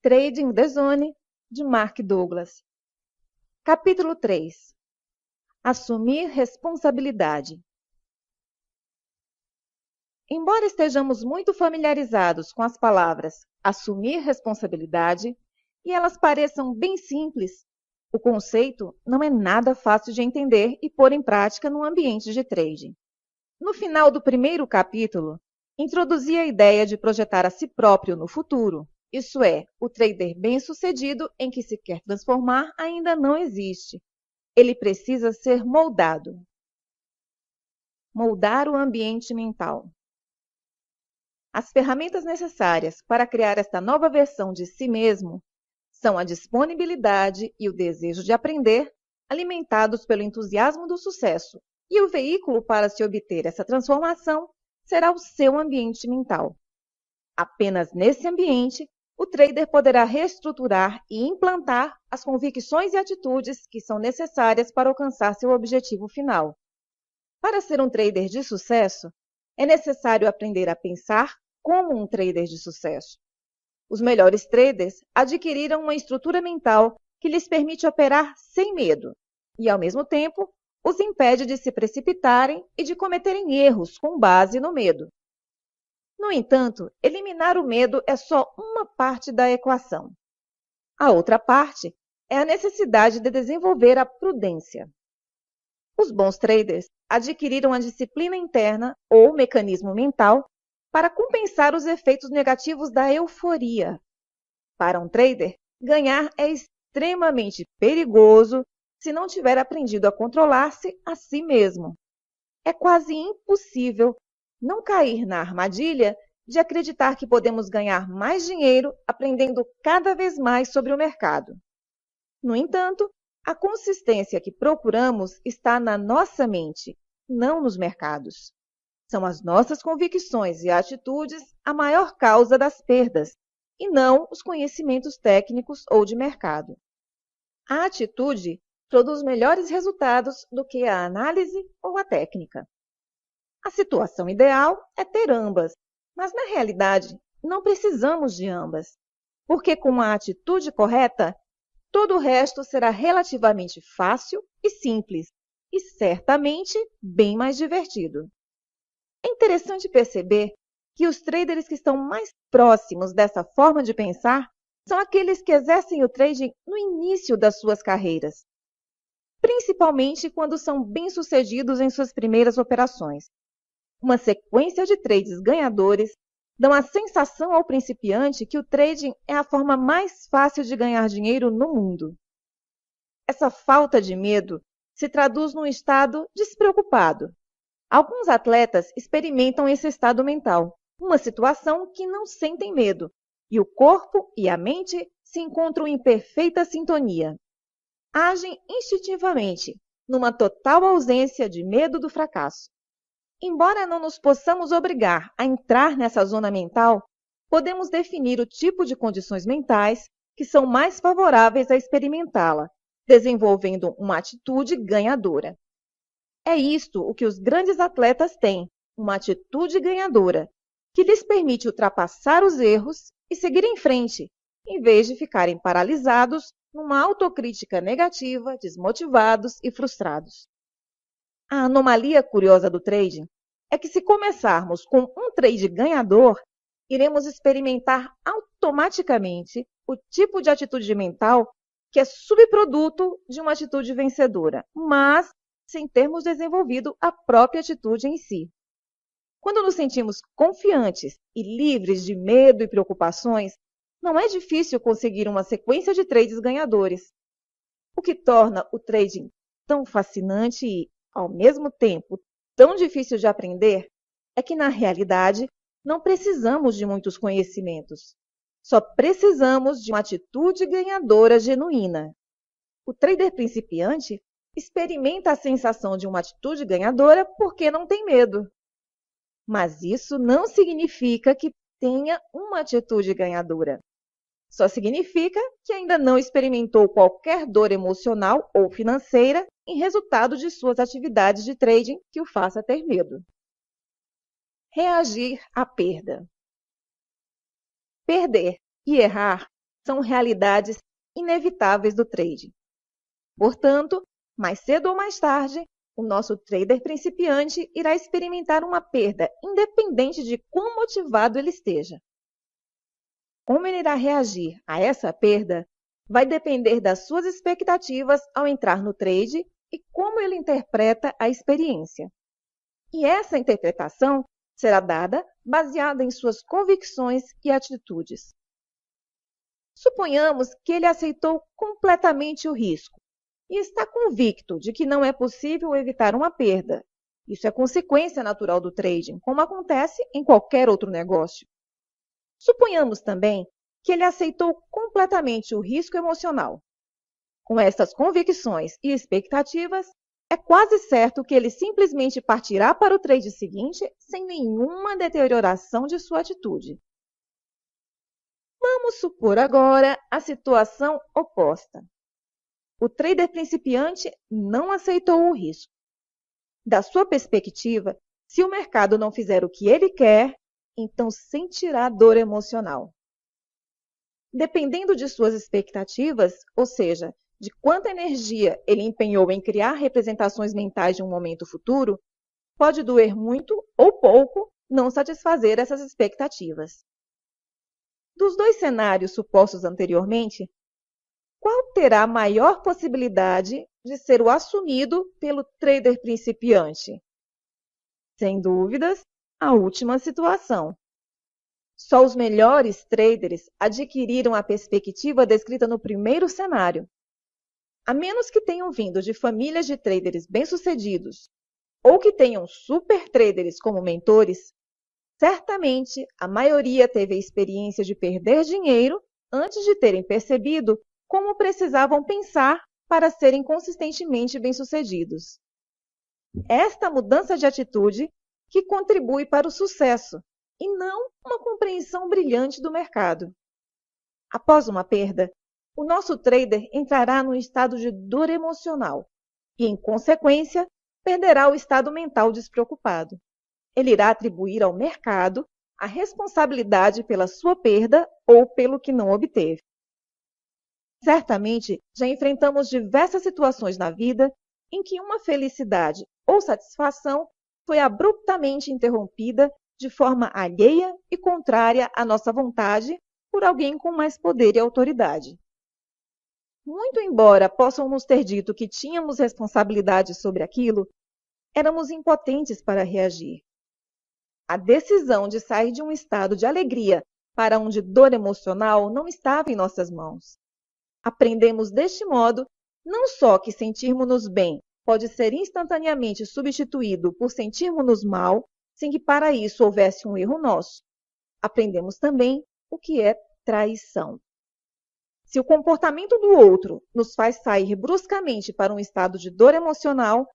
Trading the Zone, de Mark Douglas. Capítulo 3. Assumir responsabilidade. Embora estejamos muito familiarizados com as palavras assumir responsabilidade e elas pareçam bem simples, o conceito não é nada fácil de entender e pôr em prática no ambiente de trading. No final do primeiro capítulo, introduzi a ideia de projetar a si próprio no futuro. Isso é, o trader bem-sucedido em que se quer transformar ainda não existe. Ele precisa ser moldado. Moldar o ambiente mental. As ferramentas necessárias para criar esta nova versão de si mesmo são a disponibilidade e o desejo de aprender, alimentados pelo entusiasmo do sucesso, e o veículo para se obter essa transformação será o seu ambiente mental. Apenas nesse ambiente, o trader poderá reestruturar e implantar as convicções e atitudes que são necessárias para alcançar seu objetivo final. Para ser um trader de sucesso, é necessário aprender a pensar como um trader de sucesso. Os melhores traders adquiriram uma estrutura mental que lhes permite operar sem medo e, ao mesmo tempo, os impede de se precipitarem e de cometerem erros com base no medo. No entanto, eliminar o medo é só uma parte da equação. A outra parte é a necessidade de desenvolver a prudência. Os bons traders adquiriram a disciplina interna ou mecanismo mental para compensar os efeitos negativos da euforia. Para um trader, ganhar é extremamente perigoso se não tiver aprendido a controlar-se a si mesmo. É quase impossível não cair na armadilha de acreditar que podemos ganhar mais dinheiro aprendendo cada vez mais sobre o mercado. No entanto, a consistência que procuramos está na nossa mente, não nos mercados. São as nossas convicções e atitudes a maior causa das perdas, e não os conhecimentos técnicos ou de mercado. A atitude produz melhores resultados do que a análise ou a técnica. A situação ideal é ter ambas, mas na realidade não precisamos de ambas, porque com a atitude correta, todo o resto será relativamente fácil e simples, e certamente bem mais divertido. É interessante perceber que os traders que estão mais próximos dessa forma de pensar são aqueles que exercem o trading no início das suas carreiras, principalmente quando são bem-sucedidos em suas primeiras operações. Uma sequência de trades ganhadores dão a sensação ao principiante que o trading é a forma mais fácil de ganhar dinheiro no mundo. Essa falta de medo se traduz num estado despreocupado. Alguns atletas experimentam esse estado mental, uma situação que não sentem medo, e o corpo e a mente se encontram em perfeita sintonia. Agem instintivamente, numa total ausência de medo do fracasso. Embora não nos possamos obrigar a entrar nessa zona mental, podemos definir o tipo de condições mentais que são mais favoráveis a experimentá-la, desenvolvendo uma atitude ganhadora. É isto o que os grandes atletas têm, uma atitude ganhadora, que lhes permite ultrapassar os erros e seguir em frente, em vez de ficarem paralisados numa autocrítica negativa, desmotivados e frustrados. A anomalia curiosa do trading é que se começarmos com um trade ganhador, iremos experimentar automaticamente o tipo de atitude mental que é subproduto de uma atitude vencedora, mas sem termos desenvolvido a própria atitude em si. Quando nos sentimos confiantes e livres de medo e preocupações, não é difícil conseguir uma sequência de trades ganhadores. O que torna o trading tão fascinante e, ao mesmo tempo, tão difícil de aprender é que, na realidade, não precisamos de muitos conhecimentos. Só precisamos de uma atitude ganhadora genuína. O trader principiante experimenta a sensação de uma atitude ganhadora porque não tem medo. Mas isso não significa que tenha uma atitude ganhadora. Só significa que ainda não experimentou qualquer dor emocional ou financeira em resultado de suas atividades de trading que o faça ter medo. Reagir à perda. Perder e errar são realidades inevitáveis do trading. Portanto, mais cedo ou mais tarde, o nosso trader principiante irá experimentar uma perda, independente de quão motivado ele esteja. Como ele irá reagir a essa perda vai depender das suas expectativas ao entrar no trade e como ele interpreta a experiência. E essa interpretação será dada baseada em suas convicções e atitudes. Suponhamos que ele aceitou completamente o risco e está convicto de que não é possível evitar uma perda. Isso é consequência natural do trading, como acontece em qualquer outro negócio. Suponhamos também que ele aceitou completamente o risco emocional. Com essas convicções e expectativas, é quase certo que ele simplesmente partirá para o trade seguinte sem nenhuma deterioração de sua atitude. Vamos supor agora a situação oposta. O trader principiante não aceitou o risco. Da sua perspectiva, se o mercado não fizer o que ele quer, então sentirá dor emocional. Dependendo de suas expectativas, ou seja, de quanta energia ele empenhou em criar representações mentais de um momento futuro, pode doer muito ou pouco não satisfazer essas expectativas. Dos dois cenários supostos anteriormente, qual terá maior possibilidade de ser o assumido pelo trader principiante? Sem dúvidas, a última situação. Só os melhores traders adquiriram a perspectiva descrita no primeiro cenário. A menos que tenham vindo de famílias de traders bem-sucedidos ou que tenham super traders como mentores, certamente a maioria teve a experiência de perder dinheiro antes de terem percebido como precisavam pensar para serem consistentemente bem-sucedidos. Esta mudança de atitude que contribui para o sucesso e não uma compreensão brilhante do mercado. Após uma perda, o nosso trader entrará num estado de dor emocional e, em consequência, perderá o estado mental despreocupado. Ele irá atribuir ao mercado a responsabilidade pela sua perda ou pelo que não obteve. Certamente, já enfrentamos diversas situações na vida em que uma felicidade ou satisfação foi abruptamente interrompida de forma alheia e contrária à nossa vontade por alguém com mais poder e autoridade. Muito embora possam nos ter dito que tínhamos responsabilidade sobre aquilo, éramos impotentes para reagir. A decisão de sair de um estado de alegria para um de dor emocional não estava em nossas mãos. Aprendemos deste modo não só que sentirmos-nos bem pode ser instantaneamente substituído por sentirmos-nos mal, sem que para isso houvesse um erro nosso. Aprendemos também o que é traição. Se o comportamento do outro nos faz sair bruscamente para um estado de dor emocional,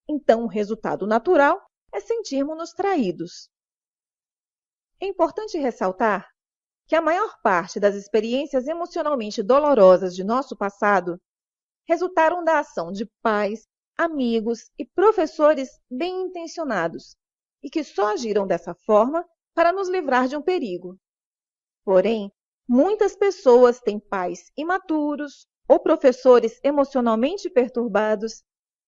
então o resultado natural é sentirmos-nos traídos. É importante ressaltar que a maior parte das experiências emocionalmente dolorosas de nosso passado resultaram da ação de pais, amigos e professores bem-intencionados e que só agiram dessa forma para nos livrar de um perigo. Porém, muitas pessoas têm pais imaturos ou professores emocionalmente perturbados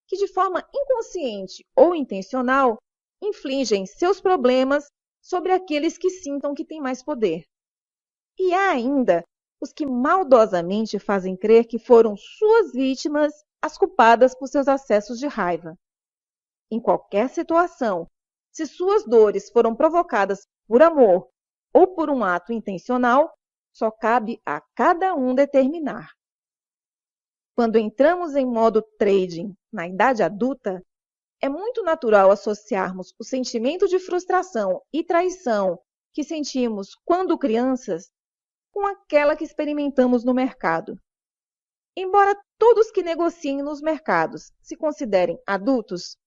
que, de forma inconsciente ou intencional, infligem seus problemas sobre aqueles que sintam que têm mais poder. E há ainda os que maldosamente fazem crer que foram suas vítimas as culpadas por seus acessos de raiva. Em qualquer situação, se suas dores foram provocadas por amor ou por um ato intencional, só cabe a cada um determinar. Quando entramos em modo trading na idade adulta, é muito natural associarmos o sentimento de frustração e traição que sentimos quando crianças com aquela que experimentamos no mercado. Embora todos que negociem nos mercados se considerem adultos,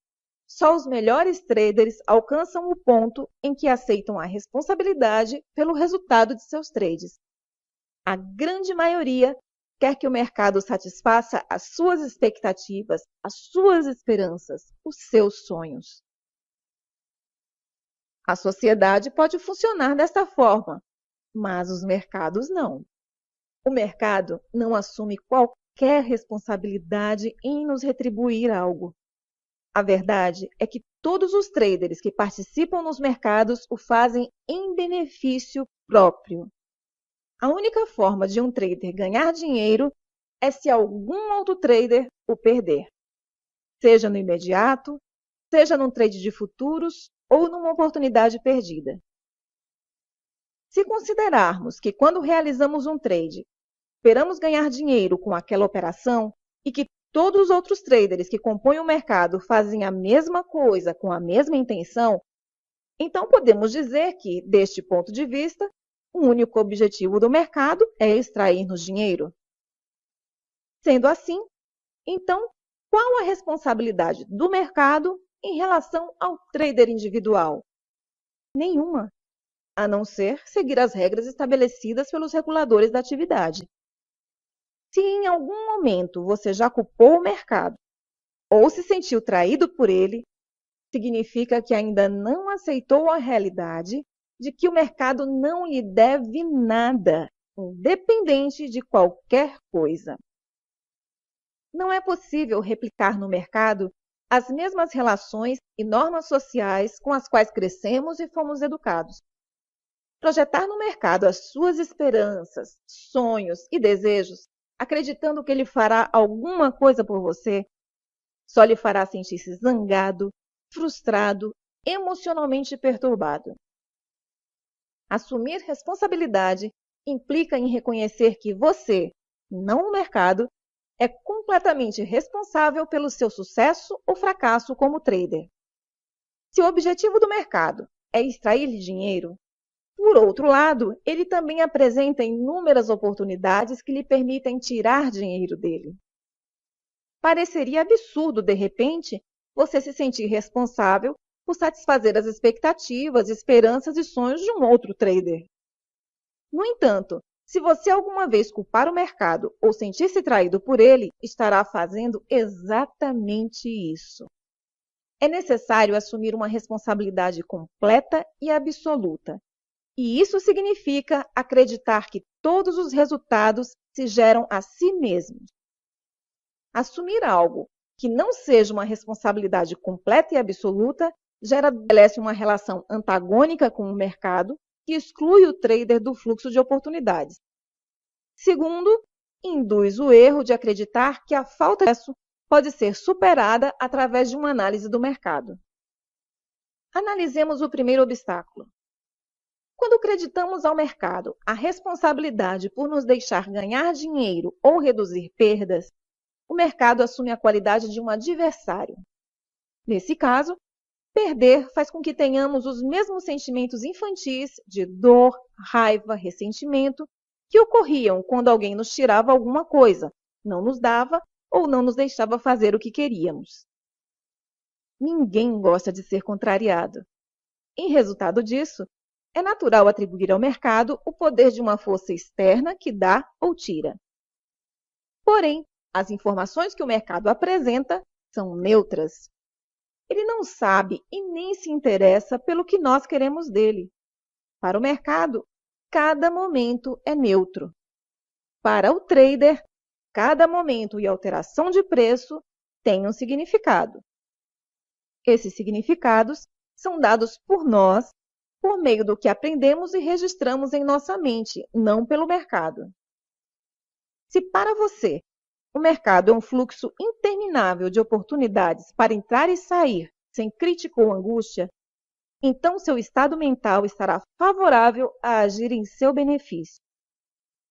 só os melhores traders alcançam o ponto em que aceitam a responsabilidade pelo resultado de seus trades. A grande maioria quer que o mercado satisfaça as suas expectativas, as suas esperanças, os seus sonhos. A sociedade pode funcionar desta forma, mas os mercados não. O mercado não assume qualquer responsabilidade em nos retribuir algo. A verdade é que todos os traders que participam nos mercados o fazem em benefício próprio. A única forma de um trader ganhar dinheiro é se algum outro trader o perder, seja no imediato, seja num trade de futuros ou numa oportunidade perdida. Se considerarmos que quando realizamos um trade, esperamos ganhar dinheiro com aquela operação e que todos os outros traders que compõem o mercado fazem a mesma coisa com a mesma intenção, então podemos dizer que, deste ponto de vista, o único objetivo do mercado é extrair-nos dinheiro. Sendo assim, então, qual a responsabilidade do mercado em relação ao trader individual? Nenhuma, a não ser seguir as regras estabelecidas pelos reguladores da atividade. Se em algum momento você já culpou o mercado ou se sentiu traído por ele, significa que ainda não aceitou a realidade de que o mercado não lhe deve nada, independente de qualquer coisa. Não é possível replicar no mercado as mesmas relações e normas sociais com as quais crescemos e fomos educados. Projetar no mercado as suas esperanças, sonhos e desejos, acreditando que ele fará alguma coisa por você, só lhe fará sentir-se zangado, frustrado, emocionalmente perturbado. Assumir responsabilidade implica em reconhecer que você, não o mercado, é completamente responsável pelo seu sucesso ou fracasso como trader. Se o objetivo do mercado é extrair-lhe dinheiro, por outro lado, ele também apresenta inúmeras oportunidades que lhe permitem tirar dinheiro dele. Pareceria absurdo, de repente, você se sentir responsável por satisfazer as expectativas, esperanças e sonhos de um outro trader. No entanto, se você alguma vez culpar o mercado ou sentir-se traído por ele, estará fazendo exatamente isso. É necessário assumir uma responsabilidade completa e absoluta. E isso significa acreditar que todos os resultados se geram a si mesmos. Assumir algo que não seja uma responsabilidade completa e absoluta estabelece uma relação antagônica com o mercado que exclui o trader do fluxo de oportunidades. Segundo, induz o erro de acreditar que a falta de sucesso pode ser superada através de uma análise do mercado. Analisemos o primeiro obstáculo. Quando acreditamos ao mercado a responsabilidade por nos deixar ganhar dinheiro ou reduzir perdas, o mercado assume a qualidade de um adversário. Nesse caso, perder faz com que tenhamos os mesmos sentimentos infantis de dor, raiva, ressentimento que ocorriam quando alguém nos tirava alguma coisa, não nos dava ou não nos deixava fazer o que queríamos. Ninguém gosta de ser contrariado. Em resultado disso, é natural atribuir ao mercado o poder de uma força externa que dá ou tira. Porém, as informações que o mercado apresenta são neutras. Ele não sabe e nem se interessa pelo que nós queremos dele. Para o mercado, cada momento é neutro. Para o trader, cada momento e alteração de preço tem um significado. Esses significados são dados por nós por meio do que aprendemos e registramos em nossa mente, não pelo mercado. Se para você o mercado é um fluxo interminável de oportunidades para entrar e sair sem crítica ou angústia, então seu estado mental estará favorável a agir em seu benefício.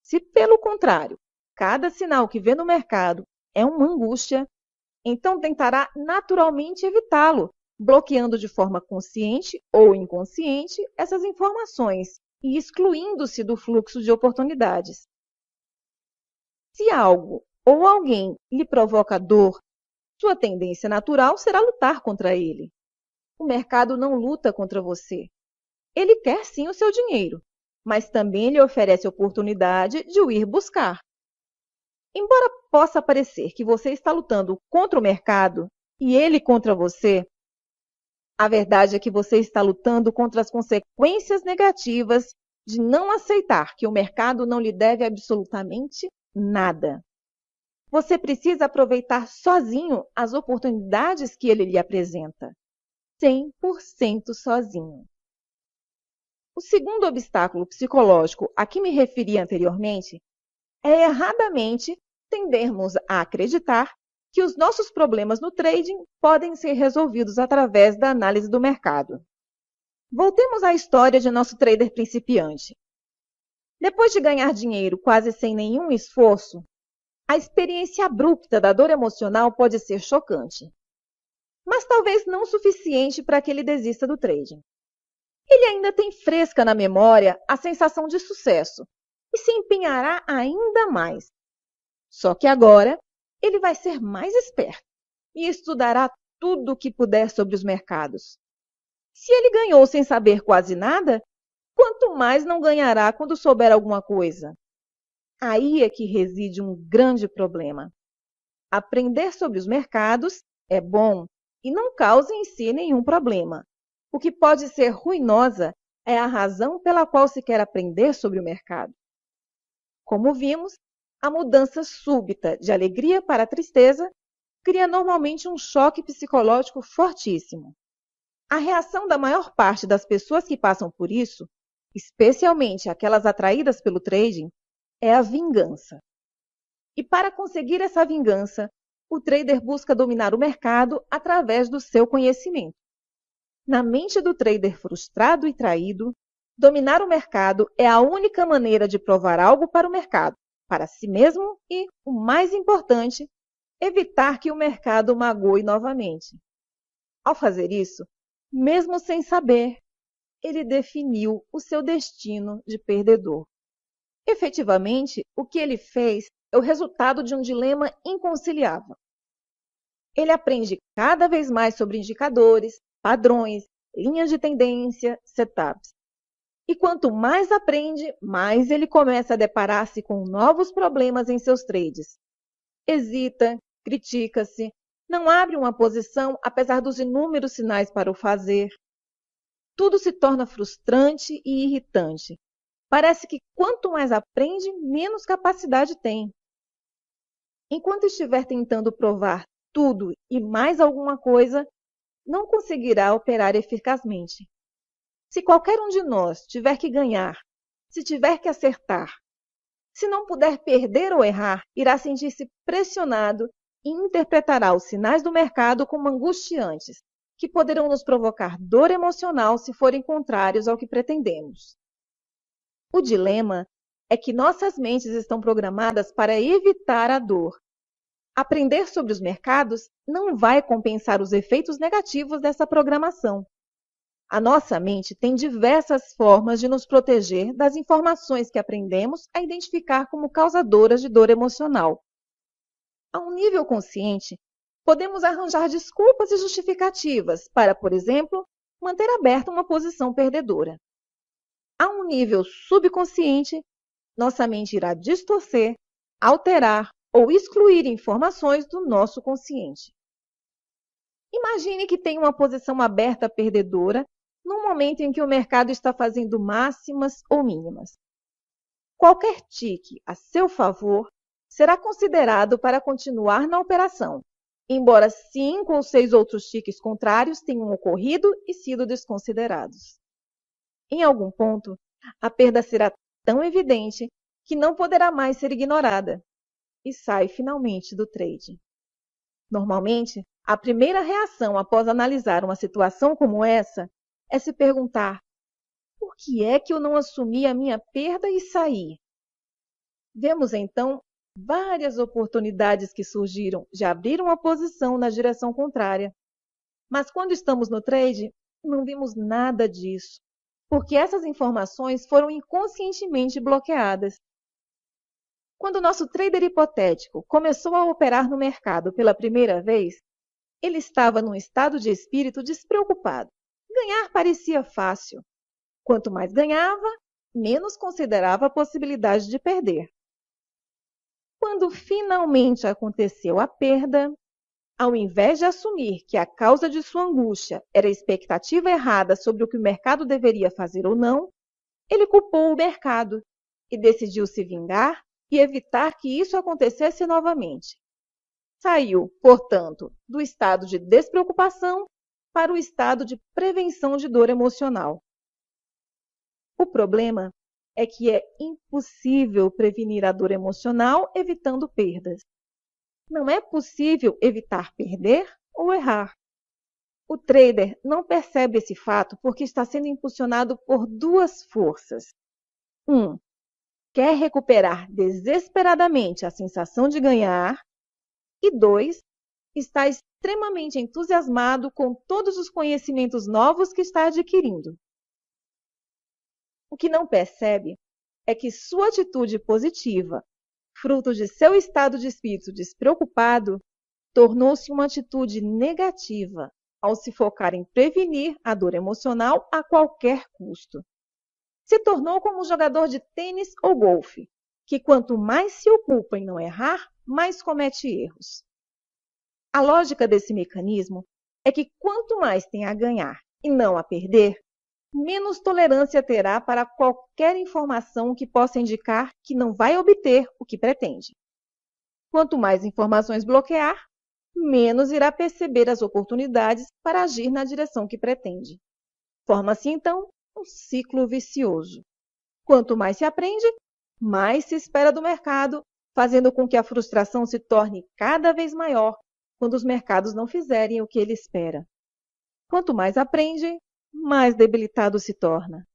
Se, pelo contrário, cada sinal que vê no mercado é uma angústia, então tentará naturalmente evitá-lo, bloqueando de forma consciente ou inconsciente essas informações e excluindo-se do fluxo de oportunidades. Se algo ou alguém lhe provoca dor, sua tendência natural será lutar contra ele. O mercado não luta contra você. Ele quer sim o seu dinheiro, mas também lhe oferece a oportunidade de o ir buscar. Embora possa parecer que você está lutando contra o mercado e ele contra você, a verdade é que você está lutando contra as consequências negativas de não aceitar que o mercado não lhe deve absolutamente nada. Você precisa aproveitar sozinho as oportunidades que ele lhe apresenta. 100% sozinho. O segundo obstáculo psicológico a que me referi anteriormente é erradamente tendermos a acreditar que os nossos problemas no trading podem ser resolvidos através da análise do mercado. Voltemos à história de nosso trader principiante. Depois de ganhar dinheiro quase sem nenhum esforço, a experiência abrupta da dor emocional pode ser chocante, mas talvez não suficiente para que ele desista do trading. Ele ainda tem fresca na memória a sensação de sucesso e se empenhará ainda mais. Só que agora ele vai ser mais esperto e estudará tudo o que puder sobre os mercados. Se ele ganhou sem saber quase nada, quanto mais não ganhará quando souber alguma coisa? Aí é que reside um grande problema. Aprender sobre os mercados é bom e não causa em si nenhum problema. O que pode ser ruinosa é a razão pela qual se quer aprender sobre o mercado. Como vimos, a mudança súbita de alegria para tristeza cria normalmente um choque psicológico fortíssimo. A reação da maior parte das pessoas que passam por isso, especialmente aquelas atraídas pelo trading, é a vingança. E para conseguir essa vingança, o trader busca dominar o mercado através do seu conhecimento. Na mente do trader frustrado e traído, dominar o mercado é a única maneira de provar algo para o mercado, para si mesmo e, o mais importante, evitar que o mercado o magoe novamente. Ao fazer isso, mesmo sem saber, ele definiu o seu destino de perdedor. Efetivamente, o que ele fez é o resultado de um dilema inconciliável. Ele aprende cada vez mais sobre indicadores, padrões, linhas de tendência, setups. E quanto mais aprende, mais ele começa a deparar-se com novos problemas em seus trades. Hesita, critica-se, não abre uma posição apesar dos inúmeros sinais para o fazer. Tudo se torna frustrante e irritante. Parece que quanto mais aprende, menos capacidade tem. Enquanto estiver tentando provar tudo e mais alguma coisa, não conseguirá operar eficazmente. Se qualquer um de nós tiver que ganhar, se tiver que acertar, se não puder perder ou errar, irá sentir-se pressionado e interpretará os sinais do mercado como angustiantes, que poderão nos provocar dor emocional se forem contrários ao que pretendemos. O dilema é que nossas mentes estão programadas para evitar a dor. Aprender sobre os mercados não vai compensar os efeitos negativos dessa programação. A nossa mente tem diversas formas de nos proteger das informações que aprendemos a identificar como causadoras de dor emocional. A um nível consciente, podemos arranjar desculpas e justificativas para, por exemplo, manter aberta uma posição perdedora. A um nível subconsciente, nossa mente irá distorcer, alterar ou excluir informações do nosso consciente. Imagine que tem uma posição aberta perdedora no momento em que o mercado está fazendo máximas ou mínimas. Qualquer tique a seu favor será considerado para continuar na operação, embora 5 ou 6 outros tiques contrários tenham ocorrido e sido desconsiderados. Em algum ponto, a perda será tão evidente que não poderá mais ser ignorada e sai finalmente do trade. Normalmente, a primeira reação após analisar uma situação como essa é se perguntar: por que é que eu não assumi a minha perda e saí? Vemos então várias oportunidades que surgiram de abrir uma posição na direção contrária. Mas quando estamos no trade, não vimos nada disso, porque essas informações foram inconscientemente bloqueadas. Quando o nosso trader hipotético começou a operar no mercado pela primeira vez, ele estava num estado de espírito despreocupado. Ganhar parecia fácil. Quanto mais ganhava, menos considerava a possibilidade de perder. Quando finalmente aconteceu a perda, ao invés de assumir que a causa de sua angústia era a expectativa errada sobre o que o mercado deveria fazer ou não, ele culpou o mercado e decidiu se vingar e evitar que isso acontecesse novamente. Saiu, portanto, do estado de despreocupação para o estado de prevenção de dor emocional. O problema é que é impossível prevenir a dor emocional evitando perdas. Não é possível evitar perder ou errar. O trader não percebe esse fato porque está sendo impulsionado por duas forças. 1. Quer recuperar desesperadamente a sensação de ganhar. E 2. Está extremamente entusiasmado com todos os conhecimentos novos que está adquirindo. O que não percebe é que sua atitude positiva, fruto de seu estado de espírito despreocupado, tornou-se uma atitude negativa ao se focar em prevenir a dor emocional a qualquer custo. Se tornou como um jogador de tênis ou golfe, que quanto mais se ocupa em não errar, mais comete erros. A lógica desse mecanismo é que quanto mais tem a ganhar e não a perder, menos tolerância terá para qualquer informação que possa indicar que não vai obter o que pretende. Quanto mais informações bloquear, menos irá perceber as oportunidades para agir na direção que pretende. Forma-se, então, um ciclo vicioso. Quanto mais se aprende, mais se espera do mercado, fazendo com que a frustração se torne cada vez maior quando os mercados não fizerem o que ele espera. Quanto mais aprende, mais debilitado se torna.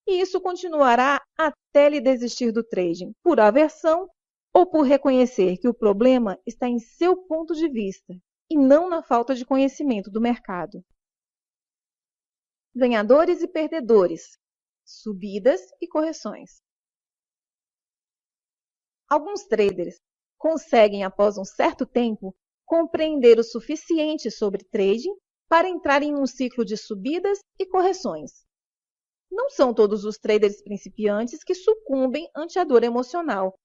E isso continuará até ele desistir do trading, por aversão ou por reconhecer que o problema está em seu ponto de vista e não na falta de conhecimento do mercado. Ganhadores e perdedores, subidas e correções. Alguns traders conseguem, após um certo tempo, compreender o suficiente sobre trading para entrar em um ciclo de subidas e correções. Não são todos os traders principiantes que sucumbem ante a dor emocional.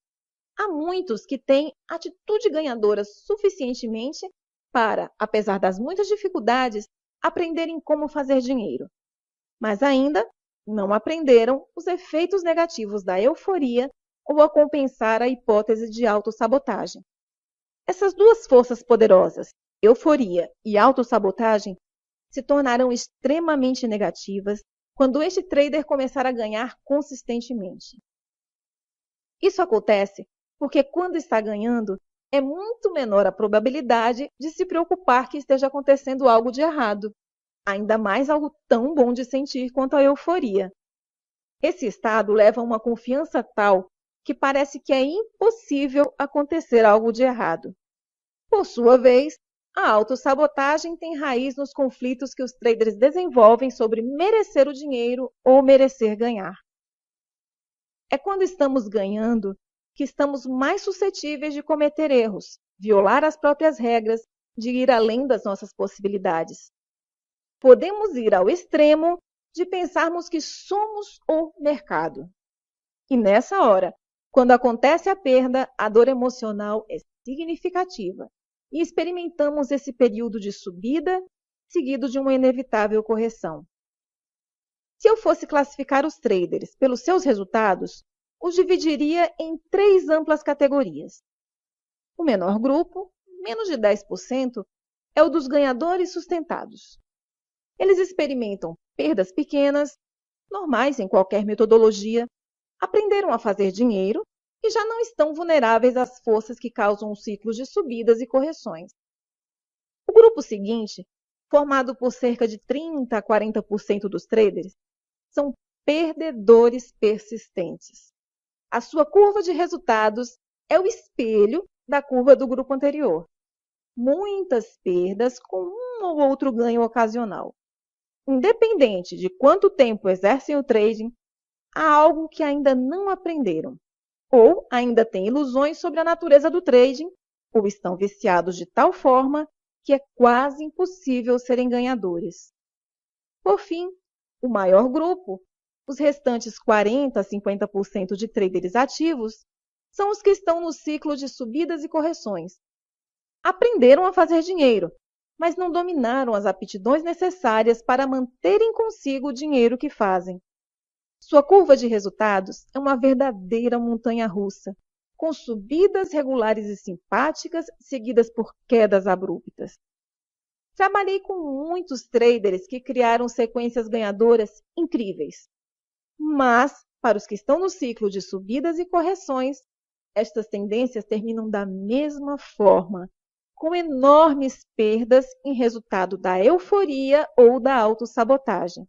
Há muitos que têm atitude ganhadora suficientemente para, apesar das muitas dificuldades, aprenderem como fazer dinheiro. Mas ainda não aprenderam os efeitos negativos da euforia ou a compensar a hipótese de autossabotagem. Essas duas forças poderosas, euforia e autossabotagem, se tornarão extremamente negativas quando este trader começar a ganhar consistentemente. Isso acontece porque quando está ganhando, é muito menor a probabilidade de se preocupar que esteja acontecendo algo de errado, ainda mais algo tão bom de sentir quanto a euforia. Esse estado leva a uma confiança tal que parece que é impossível acontecer algo de errado. Por sua vez, a autossabotagem tem raiz nos conflitos que os traders desenvolvem sobre merecer o dinheiro ou merecer ganhar. É quando estamos ganhando que estamos mais suscetíveis de cometer erros, violar as próprias regras, de ir além das nossas possibilidades. Podemos ir ao extremo de pensarmos que somos o mercado. E nessa hora, quando acontece a perda, a dor emocional é significativa e experimentamos esse período de subida seguido de uma inevitável correção. Se eu fosse classificar os traders pelos seus resultados, os dividiria em 3 amplas categorias. O menor grupo, menos de 10%, é o dos ganhadores sustentados. Eles experimentam perdas pequenas, normais em qualquer metodologia, aprenderam a fazer dinheiro e já não estão vulneráveis às forças que causam os ciclos de subidas e correções. O grupo seguinte, formado por cerca de 30 a 40% dos traders, são perdedores persistentes. A sua curva de resultados é o espelho da curva do grupo anterior. Muitas perdas com um ou outro ganho ocasional. Independente de quanto tempo exercem o trading, há algo que ainda não aprenderam, ou ainda têm ilusões sobre a natureza do trading, ou estão viciados de tal forma que é quase impossível serem ganhadores. Por fim, o maior grupo, os restantes 40 a 50% de traders ativos, são os que estão no ciclo de subidas e correções. Aprenderam a fazer dinheiro, mas não dominaram as aptidões necessárias para manterem consigo o dinheiro que fazem. Sua curva de resultados é uma verdadeira montanha-russa, com subidas regulares e simpáticas, seguidas por quedas abruptas. Trabalhei com muitos traders que criaram sequências ganhadoras incríveis. Mas, para os que estão no ciclo de subidas e correções, estas tendências terminam da mesma forma, com enormes perdas em resultado da euforia ou da autossabotagem.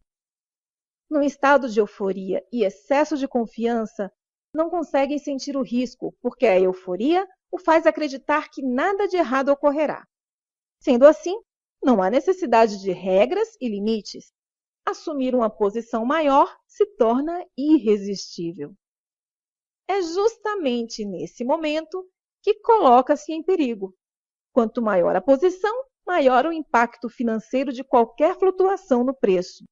Num estado de euforia e excesso de confiança, não conseguem sentir o risco, porque a euforia o faz acreditar que nada de errado ocorrerá. Sendo assim, não há necessidade de regras e limites. Assumir uma posição maior se torna irresistível. É justamente nesse momento que coloca-se em perigo. Quanto maior a posição, maior o impacto financeiro de qualquer flutuação no preço.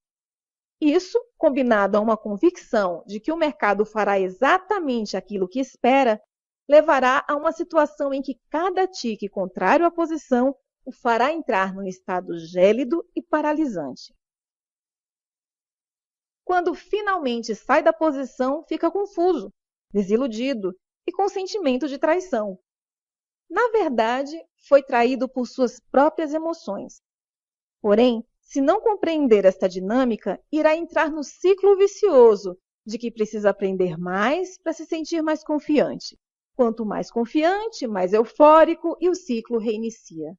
Isso, combinado a uma convicção de que o mercado fará exatamente aquilo que espera, levará a uma situação em que cada tique contrário à posição o fará entrar num estado gélido e paralisante. Quando finalmente sai da posição, fica confuso, desiludido e com sentimento de traição. Na verdade, foi traído por suas próprias emoções. Porém, se não compreender esta dinâmica, irá entrar no ciclo vicioso de que precisa aprender mais para se sentir mais confiante. Quanto mais confiante, mais eufórico e o ciclo reinicia.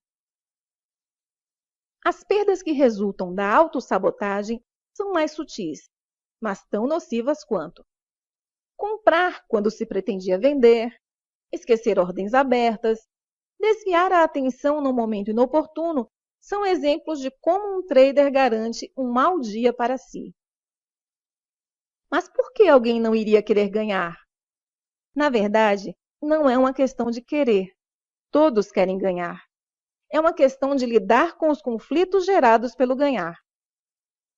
As perdas que resultam da autossabotagem são mais sutis, mas tão nocivas quanto comprar quando se pretendia vender, esquecer ordens abertas, desviar a atenção no momento inoportuno são exemplos de como um trader garante um mau dia para si. Mas por que alguém não iria querer ganhar? Na verdade, não é uma questão de querer. Todos querem ganhar. É uma questão de lidar com os conflitos gerados pelo ganhar.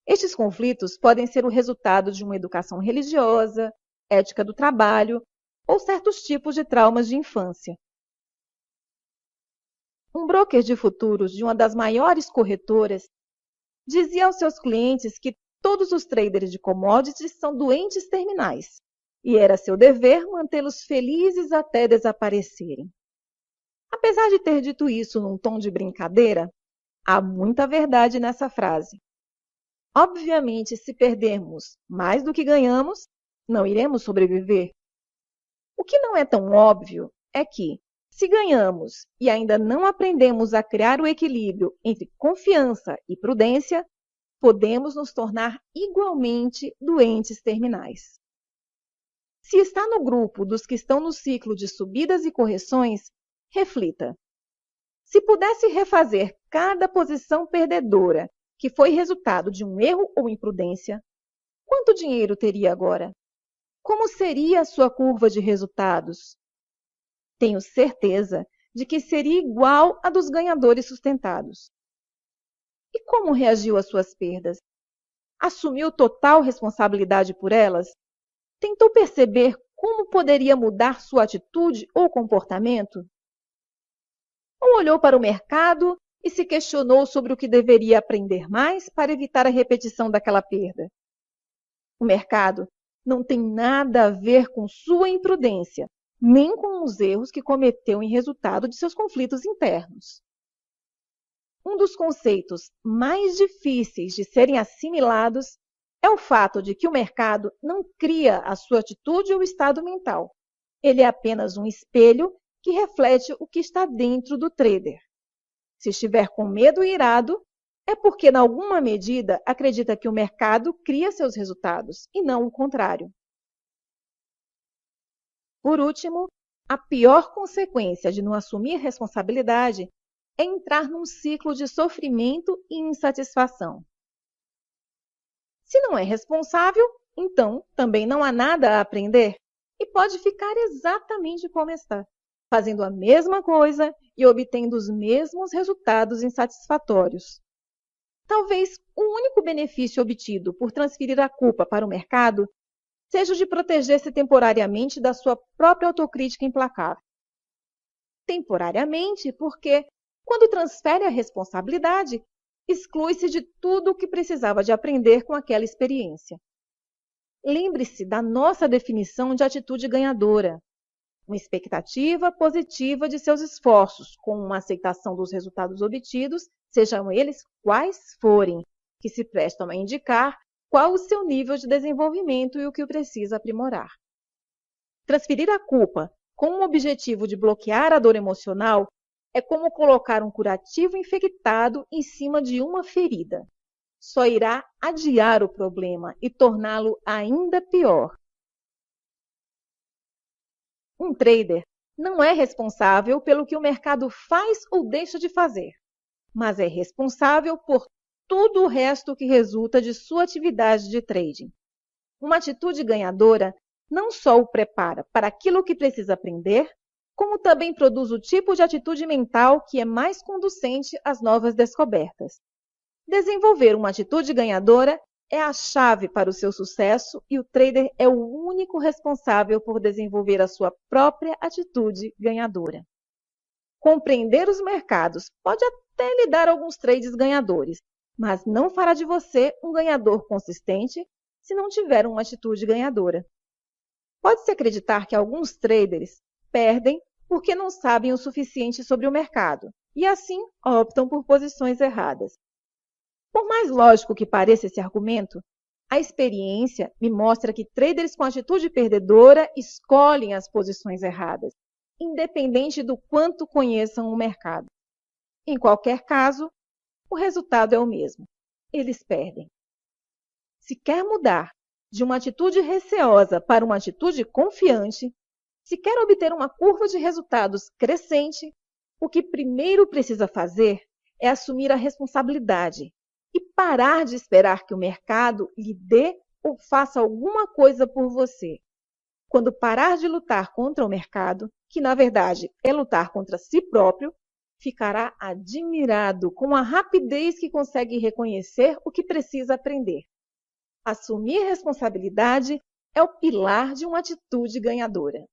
Estes conflitos podem ser o resultado de uma educação religiosa, ética do trabalho ou certos tipos de traumas de infância. Um broker de futuros de uma das maiores corretoras dizia aos seus clientes que todos os traders de commodities são doentes terminais e era seu dever mantê-los felizes até desaparecerem. Apesar de ter dito isso num tom de brincadeira, há muita verdade nessa frase. Obviamente, se perdermos mais do que ganhamos, não iremos sobreviver. O que não é tão óbvio é que, se ganhamos e ainda não aprendemos a criar o equilíbrio entre confiança e prudência, podemos nos tornar igualmente doentes terminais. Se está no grupo dos que estão no ciclo de subidas e correções, reflita. Se pudesse refazer cada posição perdedora que foi resultado de um erro ou imprudência, quanto dinheiro teria agora? Como seria a sua curva de resultados? Tenho certeza de que seria igual à dos ganhadores sustentados. E como reagiu às suas perdas? Assumiu total responsabilidade por elas? Tentou perceber como poderia mudar sua atitude ou comportamento? Ou olhou para o mercado e se questionou sobre o que deveria aprender mais para evitar a repetição daquela perda? O mercado não tem nada a ver com sua imprudência, nem com os erros que cometeu em resultado de seus conflitos internos. Um dos conceitos mais difíceis de serem assimilados é o fato de que o mercado não cria a sua atitude ou estado mental. Ele é apenas um espelho que reflete o que está dentro do trader. Se estiver com medo e irado, é porque, em alguma medida, acredita que o mercado cria seus resultados, e não o contrário. Por último, a pior consequência de não assumir responsabilidade é entrar num ciclo de sofrimento e insatisfação. Se não é responsável, então também não há nada a aprender e pode ficar exatamente como está, fazendo a mesma coisa e obtendo os mesmos resultados insatisfatórios. Talvez o único benefício obtido por transferir a culpa para o mercado seja o de proteger-se temporariamente da sua própria autocrítica implacável. Temporariamente, porque, quando transfere a responsabilidade, exclui-se de tudo o que precisava de aprender com aquela experiência. Lembre-se da nossa definição de atitude ganhadora. Uma expectativa positiva de seus esforços, com uma aceitação dos resultados obtidos, sejam eles quais forem, que se prestam a indicar qual o seu nível de desenvolvimento e o que precisa aprimorar. Transferir a culpa com o objetivo de bloquear a dor emocional é como colocar um curativo infectado em cima de uma ferida. Só irá adiar o problema e torná-lo ainda pior. Um trader não é responsável pelo que o mercado faz ou deixa de fazer, mas é responsável por tudo o resto que resulta de sua atividade de trading. Uma atitude ganhadora não só o prepara para aquilo que precisa aprender, como também produz o tipo de atitude mental que é mais conducente às novas descobertas. Desenvolver uma atitude ganhadora é a chave para o seu sucesso e o trader é o único responsável por desenvolver a sua própria atitude ganhadora. Compreender os mercados pode até lhe dar alguns trades ganhadores, mas não fará de você um ganhador consistente se não tiver uma atitude ganhadora. Pode-se acreditar que alguns traders perdem porque não sabem o suficiente sobre o mercado e, assim, optam por posições erradas. Por mais lógico que pareça esse argumento, a experiência me mostra que traders com atitude perdedora escolhem as posições erradas, independente do quanto conheçam o mercado. Em qualquer caso, o resultado é o mesmo. Eles perdem. Se quer mudar de uma atitude receosa para uma atitude confiante, se quer obter uma curva de resultados crescente, o que primeiro precisa fazer é assumir a responsabilidade e parar de esperar que o mercado lhe dê ou faça alguma coisa por você. Quando parar de lutar contra o mercado, que na verdade é lutar contra si próprio, ficará admirado com a rapidez que consegue reconhecer o que precisa aprender. Assumir responsabilidade é o pilar de uma atitude ganhadora.